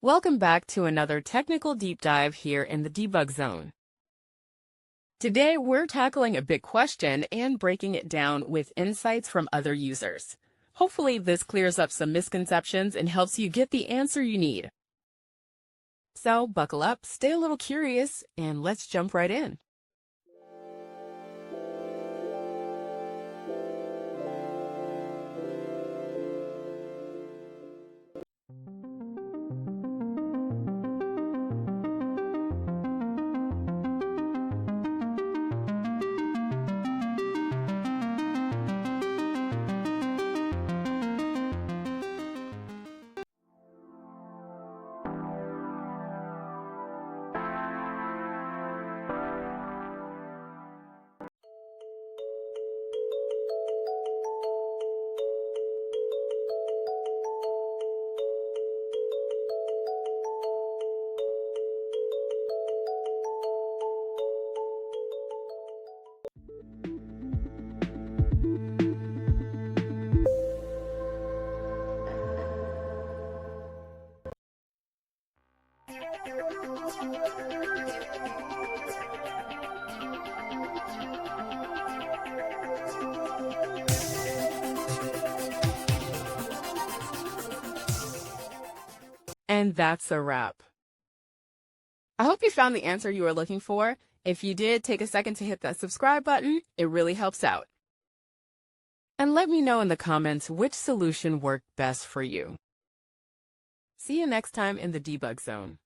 Welcome back to another technical deep dive here in the Debug Zone. Today, we're tackling a big question and breaking it down with insights from other users. Hopefully, this clears up some misconceptions and helps you get the answer you need. So, buckle up, stay a little curious, and let's jump right in. And that's a wrap. I hope you found the answer you were looking for. If you did, take a second to hit that subscribe button. It really helps out. And let me know in the comments which solution worked best for you. See you next time in the Debug Zone.